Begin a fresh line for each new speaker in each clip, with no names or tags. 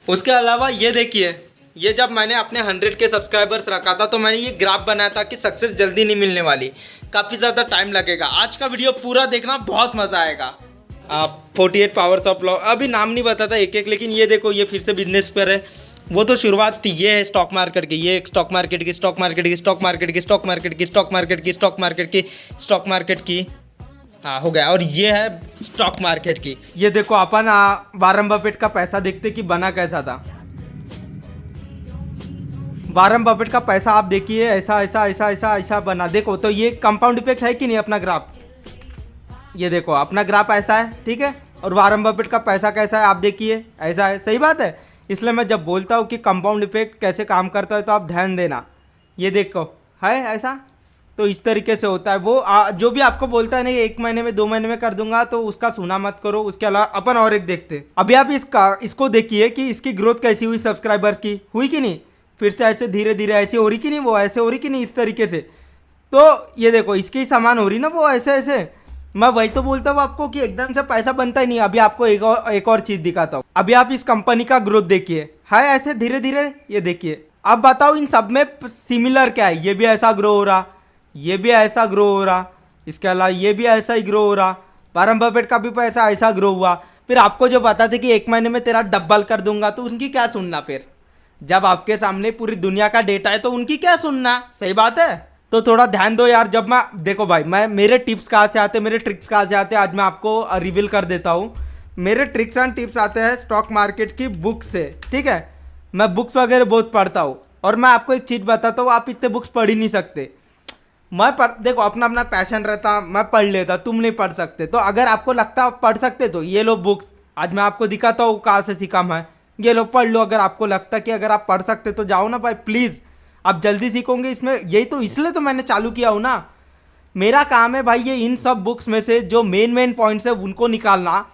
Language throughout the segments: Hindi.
उसके अलावा ये देखिए, ये जब मैंने अपने 100 के सब्सक्राइबर्स रखा था तो मैंने ये ग्राफ बनाया था कि सक्सेस जल्दी नहीं मिलने वाली, काफ़ी ज़्यादा टाइम लगेगा। आज का वीडियो पूरा देखना, बहुत मज़ा आएगा। आप 48 पावर्स ऑफ लॉ, अभी नाम नहीं बताता एक एक, लेकिन ये देखो, ये फिर से बिजनेस पर है। वो तो शुरुआत थी। ये है स्टॉक मार्केट की, ये स्टॉक मार्केट की, स्टॉक मार्केट की, स्टॉक मार्केट की, स्टॉक मार्केट की, स्टॉक मार्केट की, स्टॉक मार्केट की, स्टॉक मार्केट की, हाँ हो गया। और ये है स्टॉक मार्केट की। ये देखो, अपन वारन बफेट का पैसा देखते कि बना कैसा था। वारन बफेट का पैसा आप देखिए, ऐसा ऐसा ऐसा ऐसा ऐसा बना। देखो तो ये कंपाउंड इफेक्ट है कि नहीं अपना ग्राफ। ये देखो अपना ग्राफ ऐसा है, ठीक है। और वारन बफेट का पैसा कैसा है आप देखिए, ऐसा है। सही बात है। इसलिए मैं जब बोलता हूँ कि कंपाउंड इफेक्ट कैसे काम करता है तो आप ध्यान देना। ये देखो है ऐसा, तो इस तरीके से होता है। वो जो भी आपको बोलता है नहीं 1 महीने में 2 महीने में कर दूंगा, तो उसका सुना मत करो। उसके अलावा अपन और एक देखते। अभी आप इसको देखिए कि इसकी ग्रोथ कैसी हुई, सब्सक्राइबर्स की हुई कि नहीं। फिर से ऐसे धीरे धीरे ऐसे हो रही कि नहीं, वो ऐसे हो रही कि नहीं, इस तरीके से। तो ये देखो इसकी समान हो रही ना, वो ऐसे ऐसे। मैं वही तो बोलता हूँ आपको कि एकदम से पैसा बनता ही नहीं। अभी आपको एक और चीज़ दिखाता हूँ। अभी आप इस कंपनी का ग्रोथ देखिए, है ऐसे धीरे धीरे। ये देखिए, अब बताओ इन सब में सिमिलर क्या है। ये भी ऐसा ग्रो हो रहा, ये भी ऐसा ग्रो हो रहा, इसके अलावा ये भी ऐसा ही ग्रो हो रहा। वारन बफेट का भी पैसा ऐसा ग्रो हुआ। फिर आपको जो बताते कि 1 महीने में तेरा डबल कर दूंगा, तो उनकी क्या सुनना। फिर जब आपके सामने पूरी दुनिया का डेटा है तो उनकी क्या सुनना। सही बात है। तो थोड़ा ध्यान दो यार। जब मैं देखो भाई, मैं मेरे टिप्स कहाँ से आते, मेरे ट्रिक्स कहाँ से आते, आज मैं आपको रिवील कर देता हूँ। मेरे ट्रिक्स एंड टिप्स आते हैं स्टॉक मार्केट की बुक से, ठीक है। मैं बुक्स वगैरह बहुत पढ़ता हूँ। और मैं आपको एक चीज़ बताता हूँ, आप इतने बुक्स पढ़ ही नहीं सकते। देखो अपना अपना पैशन रहता, मैं पढ़ लेता, तुम नहीं पढ़ सकते। तो अगर आपको लगता आप पढ़ सकते तो ये लो बुक्स, आज मैं आपको दिखाता हूँ कहाँ से सीखा मैं। ये लो पढ़ लो। अगर आपको लगता कि अगर आप पढ़ सकते तो जाओ ना भाई, प्लीज़। आप जल्दी सीखोगे इसमें। यही तो, इसलिए तो मैंने चालू किया हूँ ना। मेरा काम है भाई ये इन सब बुक्स में से जो मेन पॉइंट्स है उनको निकालना,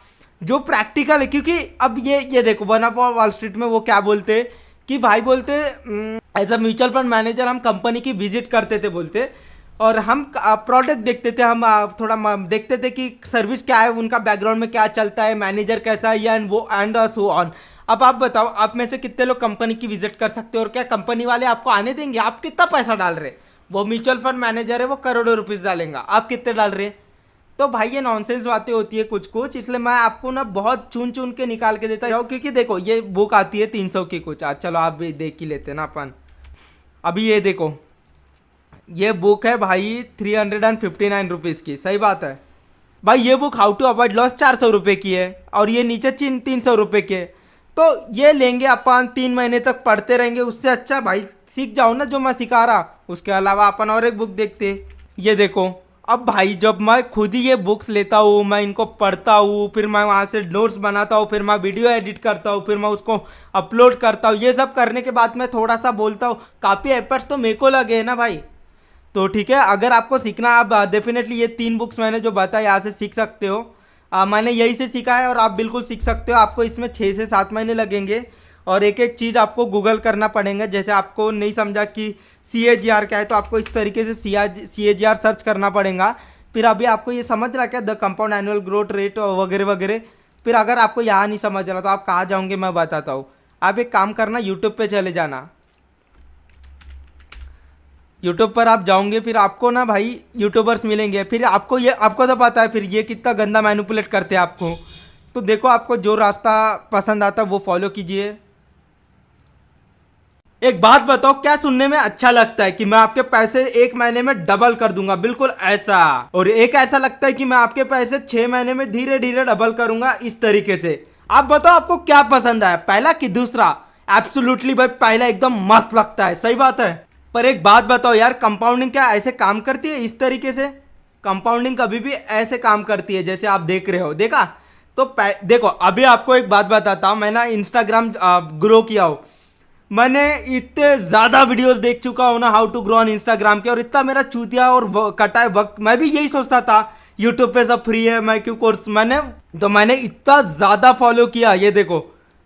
जो प्रैक्टिकल है। क्योंकि अब ये देखो, वन ऑफ वॉल स्ट्रीट में वो क्या बोलते कि भाई, बोलते as a mutual fund manager हम कंपनी की विजिट करते थे बोलते, और हम प्रोडक्ट देखते थे, हम थोड़ा देखते थे कि सर्विस क्या है, उनका बैकग्राउंड में क्या चलता है, मैनेजर कैसा है, या वो एंड सो ऑन। अब आप बताओ, आप में से कितने लोग कंपनी की विजिट कर सकते हो, और क्या कंपनी वाले आपको आने देंगे। आप कितना पैसा डाल रहे, वो म्यूचुअल फंड मैनेजर है, वो करोड़ों रुपीस डालेंगे, आप कितने डाल रहे। तो भाई ये नॉनसेंस बातें होती है कुछ कुछ। इसलिए मैं आपको ना बहुत चुन चुन के निकाल के देता हूँ। क्योंकि देखो ये बुक आती है 300 की कुछ। आज चलो आप भी देख ही लेते ना अपन। अभी ये देखो, ये बुक है भाई 359 रुपीज़ की। सही बात है भाई। ये book how to avoid loss 400 रुपये की है, और ये नीचे 300 रुपये के। तो ये लेंगे अपन, 3 महीने तक पढ़ते रहेंगे। उससे अच्छा भाई सीख जाओ ना जो मैं सिखा रहा। उसके अलावा अपन और एक बुक देखते। ये देखो, अब भाई जब मैं खुद ही ये बुक्स लेता हूँ, मैं इनको पढ़ता हूँ, फिर मैं वहाँ से नोट्स बनाता हूँ, फिर मैं वीडियो एडिट करता हूँ, फिर मैं उसको अपलोड करता हूँ। ये सब करने के बाद मैं थोड़ा सा बोलता हूँ, काफ़ी एफर्ट्स तो मेरे को लगे हैं ना भाई। तो ठीक है, अगर आपको सीखना, आप डेफिनेटली ये 3 बुक्स मैंने जो बताया यहाँ से सीख सकते हो। मैंने यही से सीखा है, और आप बिल्कुल सीख सकते हो। आपको इसमें 6 से 7 महीने लगेंगे, और एक एक चीज़ आपको गूगल करना पड़ेगा। जैसे आपको नहीं समझा कि CAGR क्या है, तो आपको इस तरीके से CAGR सर्च करना पड़ेगा। फिर अभी आपको ये समझ रहा क्या, the compound annual growth rate वगैरह वगैरह। फिर अगर आपको यहाँ नहीं समझ रहा तो आप कहाँ जाओगे, मैं बताता हूँ। आप एक काम करना, यूट्यूब पे चले जाना। यूट्यूब पर आप जाओगे, फिर आपको ना भाई यूट्यूबर्स मिलेंगे। फिर आपको तो पता है फिर ये कितना गंदा मैनिपुलेट करते हैं आपको। तो देखो, आपको जो रास्ता पसंद आता है वो फॉलो कीजिए। एक बात बताओ, क्या सुनने में अच्छा लगता है कि मैं आपके पैसे 1 महीने में डबल कर दूंगा, बिल्कुल ऐसा। और एक ऐसा लगता है कि मैं आपके पैसे 6 महीने में धीरे धीरे डबल करूंगा, इस तरीके से। आप बताओ आपको क्या पसंद है, पहला कि दूसरा। एब्सोल्युटली भाई, पहला एकदम मस्त लगता है। सही बात है। पर एक बात बताओ यार, कंपाउंडिंग क्या ऐसे काम करती है इस तरीके से। कंपाउंडिंग कभी भी ऐसे काम करती है जैसे आप देख रहे हो, देखा। तो देखो, अभी आपको एक बात बताता हूँ। मैं ना इंस्टाग्राम ग्रो किया हूँ। मैंने इतने ज़्यादा वीडियोस देख चुका हूँ ना how to grow on Instagram के, और इतना मेरा चूतिया और कटा है वक्त। मैं भी यही सोचता था यूट्यूब पे सब फ्री है, मैं क्यों कोर्स। मैंने इतना ज़्यादा फॉलो किया। ये देखो,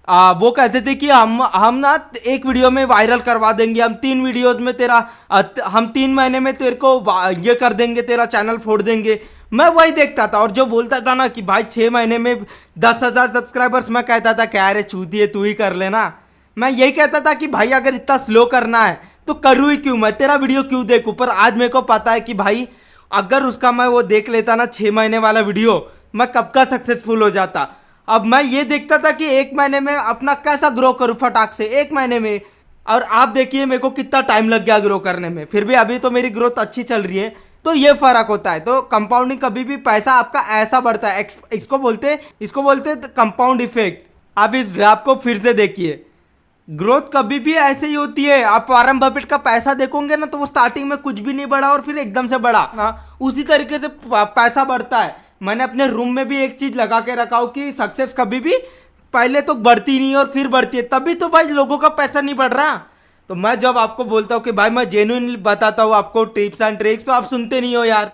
वो कहते थे कि हम ना एक वीडियो में वायरल करवा देंगे, हम 3 वीडियोस में तेरा हम 3 महीने में तेरे को ये कर देंगे, तेरा चैनल फोड़ देंगे। मैं वही देखता था। और जो बोलता था ना कि भाई 6 महीने में 10,000 सब्सक्राइबर्स, मैं कहता था क्या रे चूती है, तू ही कर लेना। मैं यही कहता था कि भाई अगर इतना स्लो करना है तो करूँ ही क्यों, मैं तेरा वीडियो क्यों देखूं। पर आज मेरे को पता है कि भाई अगर उसका मैं वो देख लेता ना 6 महीने वाला वीडियो, मैं कब का सक्सेसफुल हो जाता। अब मैं ये देखता था कि 1 महीने में अपना कैसा ग्रो करूं फटाक से 1 महीने में। और आप देखिए मेरे को कितना टाइम लग गया ग्रो करने में, फिर भी अभी तो मेरी ग्रोथ अच्छी चल रही है। तो ये फर्क होता है। तो कंपाउंडिंग कभी भी पैसा आपका ऐसा बढ़ता है, इसको बोलते हैं कंपाउंड इफेक्ट। आप इस ग्राफ को फिर से देखिए, ग्रोथ कभी भी ऐसे ही होती है। आप वॉरेन बफेट का पैसा देखोगे ना तो वो स्टार्टिंग में कुछ भी नहीं बढ़ा और फिर एकदम से बढ़ा ना, उसी तरीके से पैसा बढ़ता है। मैंने अपने रूम में भी एक चीज लगा के रखा हूं कि सक्सेस कभी भी पहले तो बढ़ती नहीं और फिर बढ़ती है, तभी तो भाई लोगों का पैसा नहीं बढ़ रहा। तो मैं जब आपको बोलता हूँ कि भाई मैं जेन्युइनली बताता हूँ आपको टिप्स एंड ट्रिक्स, तो आप सुनते नहीं हो यार।